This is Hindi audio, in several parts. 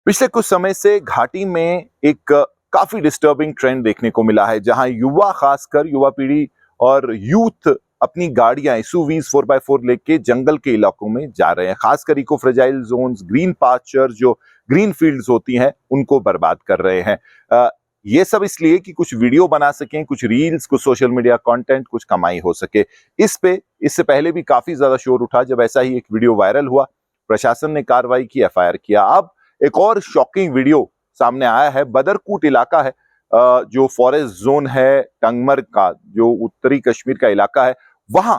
पिछले कुछ समय से घाटी में एक काफी डिस्टर्बिंग ट्रेंड देखने को मिला है, जहां युवा, खासकर युवा पीढ़ी और यूथ अपनी गाड़ियां एसयूवीज 4x4 लेके जंगल के इलाकों में जा रहे हैं। खासकर eco fragile zones, green pasture, जो ग्रीन फील्ड्स होती हैं, उनको बर्बाद कर रहे हैं। ये सब इसलिए कि कुछ वीडियो बना सकें, कुछ रील्स, कुछ सोशल मीडिया कंटेंट, कुछ कमाई हो सके। इससे पहले भी काफी ज्यादा शोर उठा जब ऐसा ही एक वीडियो वायरल हुआ। प्रशासन ने कार्रवाई की, एफआईआर किया। अब एक और शॉकिंग वीडियो सामने आया है। बदरकूट इलाका है, जो फॉरेस्ट जोन है टंगमर्ग का, जो उत्तरी कश्मीर का इलाका है, वहां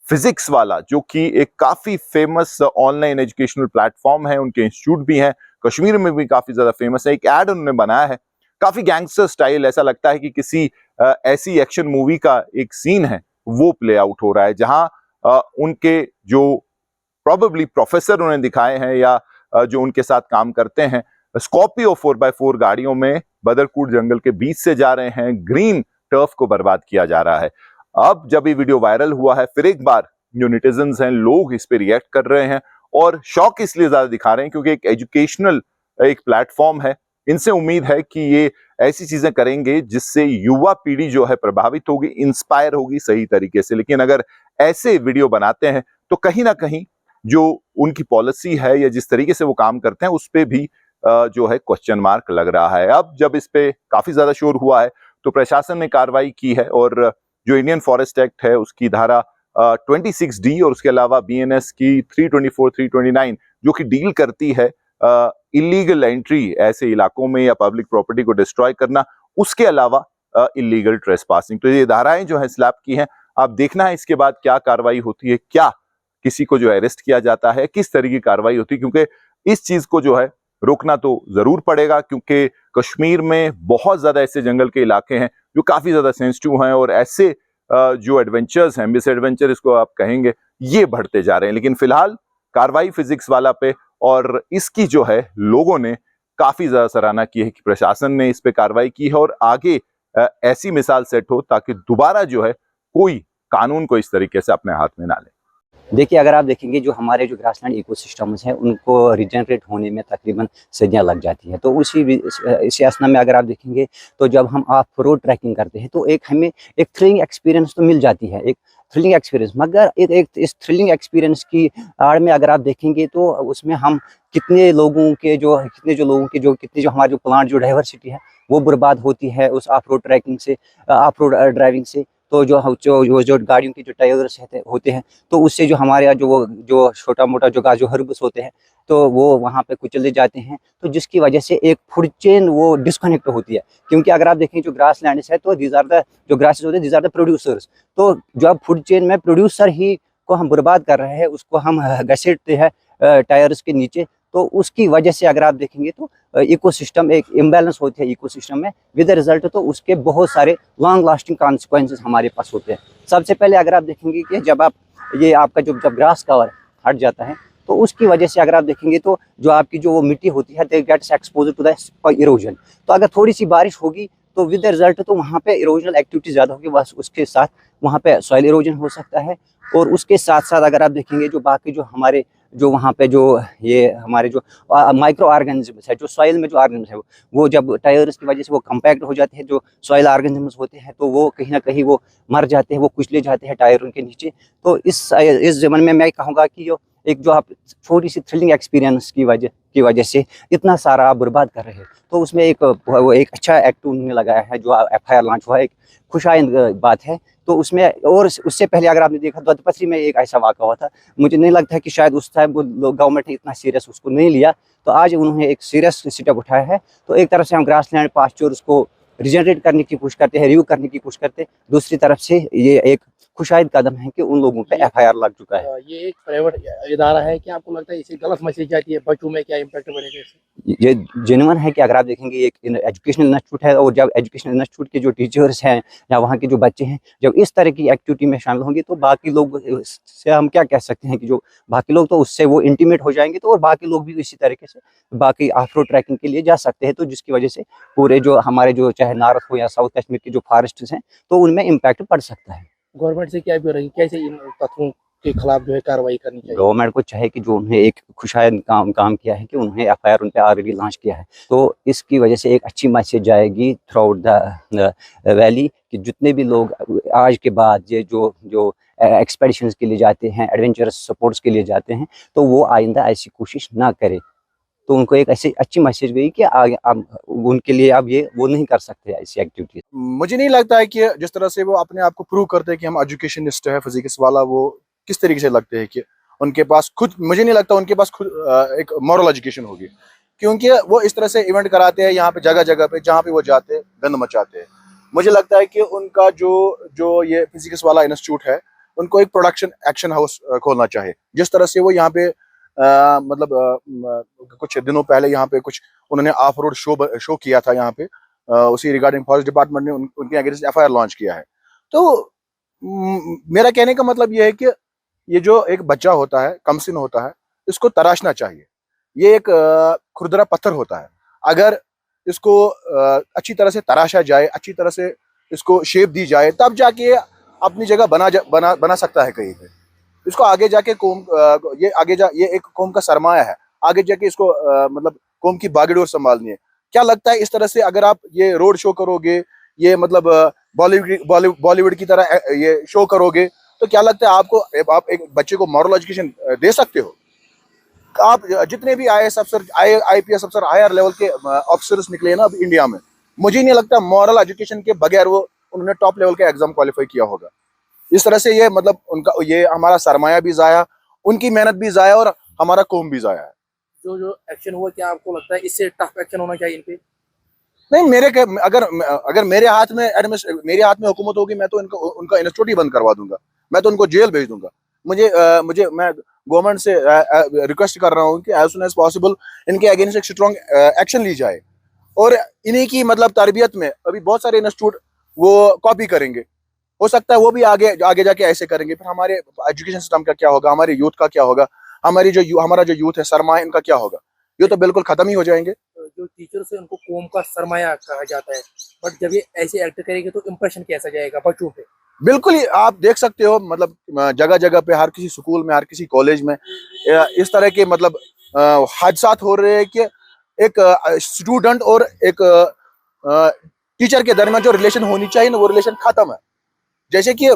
फिजिक्स वाला, जो कि एक काफी फेमस ऑनलाइन एजुकेशनल प्लेटफॉर्म है, उनके इंस्टीट्यूट भी हैं, कश्मीर में भी काफी ज्यादा फेमस है। एक एड उन्होंने बनाया है, काफी गैंगस्टर स्टाइल, ऐसा लगता है कि किसी ऐसी एक्शन मूवी का एक सीन है वो प्ले आउट हो रहा है, जहां उनके जो प्रोबेबली प्रोफेसर उन्हें दिखाए हैं या जो उनके साथ काम करते हैं, स्कॉर्पियो 4x4 गाड़ियों में बदरकूट जंगल के बीच से जा रहे हैं। ग्रीन टर्फ को बर्बाद किया जा रहा है। अब जब ये वीडियो वायरल हुआ है, फिर एक बार जो नेटिजन्स हैं, लोग इस पे रिएक्ट कर रहे हैं और शौक इसलिए ज्यादा दिखा रहे हैं क्योंकि एक एजुकेशनल एक प्लेटफॉर्म है। इनसे उम्मीद है कि ये ऐसी चीजें करेंगे जिससे युवा पीढ़ी जो है प्रभावित होगी, इंस्पायर होगी सही तरीके से। लेकिन अगर ऐसे वीडियो बनाते हैं तो कहीं ना कहीं जो उनकी पॉलिसी है या जिस तरीके से वो काम करते हैं, उस पे भी जो है क्वेश्चन मार्क लग रहा है। अब जब इस पे काफी ज्यादा शोर हुआ है तो प्रशासन ने कार्रवाई की है और जो इंडियन फॉरेस्ट एक्ट है उसकी धारा 26D और उसके अलावा बीएनएस की 324, 329 जो कि डील करती है इलीगल एंट्री ऐसे इलाकों में या पब्लिक प्रॉपर्टी को डिस्ट्रॉय करना, उसके अलावा इलीगल ट्रेसपासिंग, तो ये धाराएं जो है स्लैब की हैं। अब देखना है इसके बाद क्या कार्रवाई होती है, क्या किसी को जो अरेस्ट किया जाता है, किस तरह की कार्रवाई होती है, क्योंकि इस चीज को जो है रोकना तो जरूर पड़ेगा, क्योंकि कश्मीर में बहुत ज्यादा ऐसे जंगल के इलाके हैं जो काफी ज्यादा सेंसिटिव हैं और ऐसे जो एडवेंचर्स हैं, मिस एडवेंचर इसको आप कहेंगे, ये बढ़ते जा रहे हैं। लेकिन फिलहाल कार्रवाई फिजिक्स वाला पे, और इसकी जो है लोगों ने काफी ज्यादा सराहना की है कि प्रशासन ने इस पे कार्रवाई की है और आगे ऐसी मिसाल सेट हो ताकि दोबारा जो है कोई कानून को इस तरीके से अपने हाथ में ना ले। देखिए, अगर आप देखेंगे जो हमारे जो ग्रासलैंड इकोसिस्टम्स हैं उनको रिजनरेट होने में तकरीबन सदियां लग जाती हैं। तो इसी असना में अगर आप देखेंगे तो जब हम ऑफ रोड ट्रैकिंग करते हैं तो हमें एक थ्रिलिंग एक्सपीरियंस तो मिल जाती है, एक थ्रिलिंग एक्सपीरियंस। मगर इस थ्रिलिंग एक्सपीरियंस की आड़ में अगर आप देखेंगे तो उसमें हम कितने जो हमारे जो प्लांट जो डाइवर्सिटी है वो बर्बाद होती है उस ऑफ रोड ट्रैकिंग से, ऑफ रोड ड्राइविंग से। तो जो गाड़ियों के जो टायर्स होते हैं तो उससे जो हमारे यहाँ जो छोटा मोटा जो हर्ब्स होते हैं तो वो वहाँ पे कुचले जाते हैं, तो जिसकी वजह से एक फूड चेन वो डिस्कनेक्ट होती है। क्योंकि अगर आप देखें जो ग्रास लैंड्स है तो दीज आर द जो ग्रासेस होते हैं, दीज आर द प्रोड्यूसर्स। तो जो अब फूड चेन में प्रोड्यूसर ही को हम बर्बाद कर रहे हैं, उसको हम घसीटते हैं टायर्स के नीचे। तो उसकी वजह से अगर आप देखेंगे तो इकोसिस्टम एक इम्बैलेंस होती है इकोसिस्टम में, विद रिजल्ट तो उसके बहुत सारे लॉन्ग लास्टिंग कॉन्सिक्वेंसेस हमारे पास होते हैं। सबसे पहले अगर आप देखेंगे कि जब आपका जब ग्रास कवर हट जाता है तो उसकी वजह से अगर आप देखेंगे तो जो आपकी जो वो मिट्टी होती है they gets exposed to the erosion. तो अगर थोड़ी सी बारिश होगी तो विद रिजल्ट तो वहाँ पे इरोजनल एक्टिविटी ज़्यादा होगी, बस उसके साथ वहाँ पे सॉइल इरोजन हो सकता है। और उसके साथ साथ अगर आप देखेंगे जो बाकी जो हमारे जो वहाँ पे जो ये हमारे जो माइक्रो ऑर्गेनिजम्स है, जो सॉइल में जो ऑर्गेनिज्म है वो जब टायर्स की वजह से वो कंपैक्ट हो जाते हैं, जो सॉइल ऑर्गेनिजम्स होते हैं तो वो कहीं ना कहीं वो मर जाते हैं, वो कुचले जाते हैं टायर उनके नीचे। तो इस ज़माने में मैं कहूँगा कि जो आप छोटी सी थ्रिलिंग एक्सपीरियंस की वजह से इतना सारा आप बर्बाद कर रहे हैं, तो उसमें एक अच्छा एक्ट उन्होंने लगाया है, जो एफआईआर लॉन्च हुआ है, एक खुशाइंद बात है। तो उसमें और उससे पहले अगर आपने देखा दत्तपथरी में एक ऐसा वाक़ा हुआ था, मुझे नहीं लगता है कि शायद उस टाइम वो गवर्नमेंट ने इतना सीरियस उसको नहीं लिया। तो आज उन्होंने एक सीरियस स्टेप उठाया है। तो एक तरफ से हम ग्रासलैंड पास्चर्स को रिजनरेट करने की कोशिश करते हैं, रिव्यू करने की कोशिश करते हैं, दूसरी तरफ से ये एक खुशाइद कदम है कि उन लोगों पे एफआईआर लग चुका है। ये एक प्राइवेट इदारा है, क्या आपको लगता है इससे गलत मैसेज जाती है, बच्चों में क्या इम्पैक्ट पड़ेगा इससे? ये जेन्युइन है कि अगर आप देखेंगे एक एजुकेशनल इंस्टीट्यूट है और जब एजुकेशनल इंस्टीट्यूट के जो टीचर्स हैं या वहाँ के जो बच्चे हैं जब इस तरह की एक्टिविटी में शामिल होंगे तो बाकी लोग से हम क्या कह सकते हैं कि जो बाकी लोग तो उससे वो इंटीमेट हो जाएंगे, तो और बाकी लोग भी इसी तरीके से बाकी ऑफ रोड ट्रैकिंग के लिए जा सकते हैं। तो जिसकी वजह से पूरे जो हमारे जो चाहे नॉर्थ हो या साउथ कश्मीर के जो फॉरेस्ट हैं तो उनमें इम्पैक्ट पड़ सकता है। गवर्नमेंट से क्या भी हो रही है, कैसे इन तत्वों के खिलाफ जो है कार्रवाई करनी चाहिए। गवर्नमेंट को चाहे कि जो उन्हें एक खुशायद काम किया है कि उन्हें एफआईआर उन पे ऑलरेडी लॉन्च किया है, तो इसकी वजह से एक अच्छी मैसेज जाएगी थ्रू आउट द वैली कि जितने भी लोग आज के बाद ये जो एक्सपेडिशंस के लिए जाते हैं, एडवेंचरस स्पोर्ट्स के लिए जाते हैं, तो वो आइंदा ऐसी कोशिश ना करें। तो उनको एक ऐसी अच्छी मैसेज गई कि आगे अब उनके लिए अब ये वो नहीं कर सकते ऐसी एक्टिविटीज। मुझे नहीं लगता है कि जिस तरह से वो अपने आप को प्रूव करते हैं कि हम एजुकेशनिस्ट है, फिजिक्स वाला, वो किस तरीके से लगते हैं कि उनके पास खुद, मुझे नहीं लगता उनके पास खुद एक मॉरल एजुकेशन होगी, क्योंकि वो इस तरह से इवेंट कराते हैं यहाँ पे जगह जगह पे, जहाँ पे वो जाते हैं गंद मचाते हैं। मुझे लगता है कि उनका जो ये फिजिक्स वाला इंस्टीट्यूट है, उनको एक प्रोडक्शन एक्शन हाउस खोलना चाहिए। जिस तरह से वो यहाँ पे कुछ दिनों पहले यहाँ पे कुछ उन्होंने ऑफ रोड शो किया था यहाँ पे, उसी रिगार्डिंग फॉरेस्ट डिपार्टमेंट ने उनके अगेंस्ट एफआईआर लॉन्च किया है। तो मेरा कहने का मतलब ये है कि ये जो एक बच्चा होता है, कमसिन होता है, इसको तराशना चाहिए। ये एक खुरदरा पत्थर होता है, अगर इसको अच्छी तरह से तराशा जाए, अच्छी तरह से इसको शेप दी जाए, तब जाके अपनी जगह बना सकता है कहीं पे। इसको आगे जाके ये एक कौम का सरमाया है, आगे जाके इसको मतलब कौम की बागडोर संभालनी है। क्या लगता है इस तरह से अगर आप ये रोड शो करोगे, ये मतलब बॉलीवुड की तरह ये शो करोगे, तो क्या लगता है आप एक बच्चे को मॉरल एजुकेशन दे सकते हो? आप जितने भी आईएएस अफसर, आईपीएस अफसर, हायर लेवल के ऑफिसर्स निकले ना अब इंडिया में, मुझे नहीं लगता मॉरल एजुकेशन के बगैर वो उन्होंने टॉप लेवल का एग्जाम क्वालिफाई किया होगा। इस तरह से ये मतलब उनका, ये हमारा सरमाया भी जाया, उनकी मेहनत भी जाया और हमारा कौम भी जाया है। जो एक्शन हुआ, क्या आपको लगता है इससे टफ एक्शन होना चाहिए इन पे? नहीं, अगर मेरे हाथ में हुकूमत होगी, मैं तो उनका इंस्टीट्यूट ही बंद करवा दूंगा, मैं तो उनको जेल भेज दूंगा। मैं गवर्नमेंट से रिक्वेस्ट कर रहा हूँ कि एज सुन एज पॉसिबल इनके अगेंस्ट एक स्ट्रॉन्ग एक्शन ली जाए। और इन्हीं की मतलब तरबियत में अभी बहुत सारे इंस्टीट्यूट वो कॉपी करेंगे, हो सकता है वो भी आगे जाके ऐसे करेंगे। फिर हमारे एजुकेशन सिस्टम का क्या होगा, हमारे यूथ का क्या होगा, हमारा जो यूथ है, सरमाया, इनका क्या होगा? ये तो बिल्कुल खत्म ही हो जाएंगे। जो टीचर्स है उनको कौम का सरमाया कहा जाता है, बट जब ये ऐसे एक्ट करेंगे तो इम्प्रेशन कैसा जाएगा बच्चों पे? बिल्कुल ही आप देख सकते हो, मतलब जगह जगह पे, हर किसी स्कूल में, हर किसी कॉलेज में इस तरह के मतलब हादसात हो रहे हैं कि एक स्टूडेंट और एक टीचर के दरमियान जो रिलेशन होनी चाहिए ना, वो रिलेशन खत्म है। जैसे कि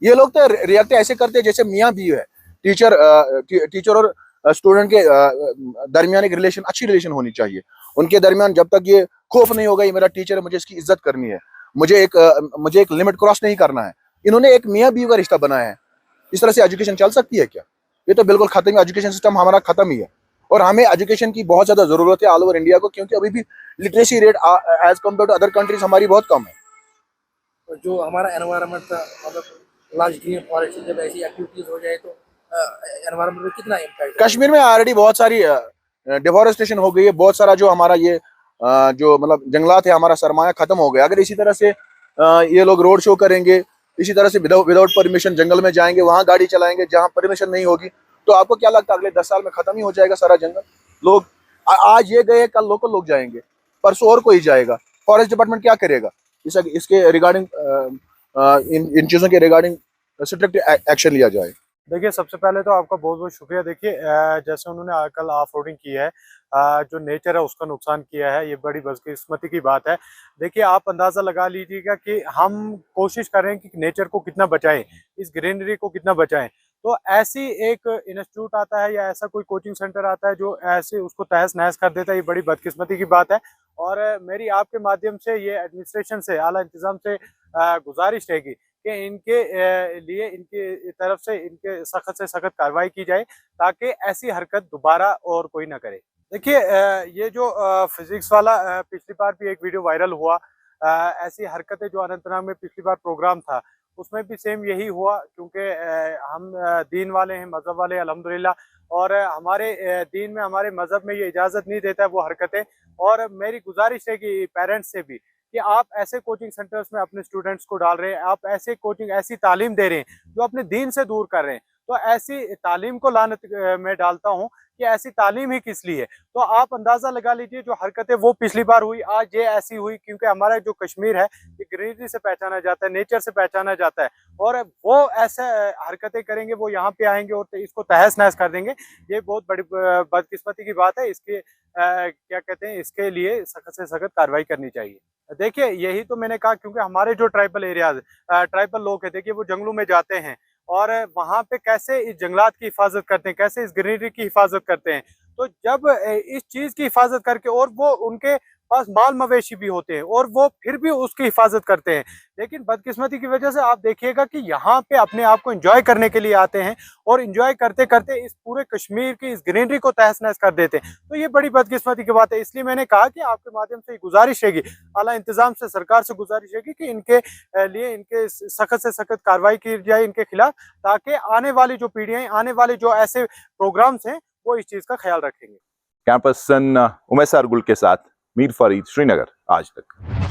ये लोग तो रिएक्ट ऐसे करते हैं जैसे मियाँ बीवी है। टीचर और स्टूडेंट के दरमियान एक रिलेशन, अच्छी रिलेशन होनी चाहिए। उनके दरमियान जब तक ये खौफ नहीं होगा, ये मेरा टीचर है, मुझे इसकी इज्जत करनी है, मुझे एक लिमिट क्रॉस नहीं करना है, इन्होंने एक मियाँ बीवी का रिश्ता बनाया है। इस तरह से एजुकेशन चल सकती है क्या? ये तो बिल्कुल खत्म है, एजुकेशन सिस्टम हमारा खत्म ही है। और हमें एजुकेशन की बहुत ज्यादा जरूरत है ऑल ओवर इंडिया को, क्योंकि अभी भी literacy rate as compare to other countries हमारी बहुत कम है। जो हमारा एनवायरनमेंट था, मतलब लार्ज ग्रीन फॉरेस्ट, जब ऐसी एक्टिविटीज हो जाए तो एनवायरनमेंट में कितना इम्पैक्ट? कश्मीर में ऑलरेडी बहुत सारी डिफॉरेस्टेशन हो गई है, बहुत सारा जो हमारा ये जो मतलब जंगलात है, हमारा सरमाया खत्म हो गया। अगर इसी तरह से ये लोग रोड शो करेंगे, इसी तरह से विदाउट परमिशन जंगल में जाएंगे, वहां गाड़ी चलाएंगे जहां परमिशन नहीं होगी, तो आपको क्या लगता है अगले 10 साल में खत्म ही हो जाएगा सारा जंगल? लोग आज ये गए, कल लोकल लोग जाएंगे, परसों और कोई जाएगा। फॉरेस्ट डिपार्टमेंट क्या करेगा? इसके रिगार्डिंग इन चीज़ों के रिगार्डिंग स्ट्रिक्ट एक्शन लिया जाए। देखिए, सबसे पहले तो आपका बहुत बहुत शुक्रिया। देखिए, जैसे उन्होंने कल ऑफ रोडिंग की है, जो नेचर है उसका नुकसान किया है, ये बड़ी बदकिस्मती की बात है। देखिए, आप अंदाज़ा लगा लीजिएगा कि हम कोशिश कर रहे हैं कि नेचर को कितना बचाएं, इस ग्रीनरी को कितना बचाएं। तो ऐसी एक इंस्टीट्यूट आता है या ऐसा कोई कोचिंग सेंटर आता है जो ऐसे उसको तहस नहस कर देता है, ये बड़ी बदकिस्मती की बात है। और मेरी आपके माध्यम से ये एडमिनिस्ट्रेशन से, आला इंतज़ाम से गुजारिश रहेगी कि इनके लिए, इनकी तरफ से इनके सख्त से सख्त कार्रवाई की जाए, ताकि ऐसी हरकत दोबारा और कोई ना करे। देखिए, ये जो फिजिक्स वाला पिछली बार भी एक वीडियो वायरल हुआ, ऐसी हरकतें जो अनंतनाग में पिछली बार प्रोग्राम था, उसमें भी सेम यही हुआ, क्योंकि हम दीन वाले हैं, मज़हब वाले अल्हम्दुलिल्लाह, और हमारे दीन में, हमारे मज़हब में ये इजाज़त नहीं देता है वो हरकतें। और मेरी गुजारिश है कि पेरेंट्स से भी कि आप ऐसे कोचिंग सेंटर्स में अपने स्टूडेंट्स को डाल रहे हैं, आप ऐसी तालीम दे रहे हैं जो अपने दीन से दूर कर रहे हैं, तो ऐसी तालीम को लानत में डालता हूं कि ऐसी तालीम ही किस लिए है। तो आप अंदाजा लगा लीजिए जो हरकतें वो पिछली बार हुई, आज ये ऐसी हुई, क्योंकि हमारा जो कश्मीर है ये ग्रीनरी से पहचाना जाता है, नेचर से पहचाना जाता है, और वो ऐसे हरकतें करेंगे, वो यहाँ पे आएंगे और इसको तहस नहस कर देंगे। ये बहुत बड़ी बदकिस्मती की बात है। इसके क्या कहते हैं, इसके लिए सख्त से सख्त कार्रवाई करनी चाहिए। देखिए यही तो मैंने कहा, क्योंकि हमारे जो ट्राइबल एरियाज, ट्राइबल लोग हैं, देखिए वो जंगलों में जाते हैं और वहाँ पे कैसे इस जंगलात की हिफाजत करते हैं, कैसे इस ग्रीनरी की हिफाजत करते हैं। तो जब इस चीज की हिफाजत करके, और वो उनके पास माल मवेशी भी होते हैं और वो फिर भी उसकी हिफाजत करते हैं, लेकिन बदकिस्मती की वजह से आप देखिएगा कि यहाँ पे अपने आप को एंजॉय करने के लिए आते हैं और एंजॉय करते करते इस पूरे कश्मीर की इस ग्रीनरी को तहस नहस कर देते हैं। तो ये बड़ी बदकिस्मती की बात है। इसलिए मैंने कहा कि आपके माध्यम से गुजारिश रहेगी, आला इंतजाम से, सरकार से गुजारिश रहेगी कि इनके लिए इनके सख्त से सख्त कार्रवाई की जाए इनके खिलाफ, ताकि आने वाली जो पीढ़ियां, आने वाले जो ऐसे प्रोग्राम्स हैं, वो इस चीज का ख्याल रखेंगे। कैमरा पर्सन उमैस अरगुल के साथ मीर फरीद, श्रीनगर, आज तक।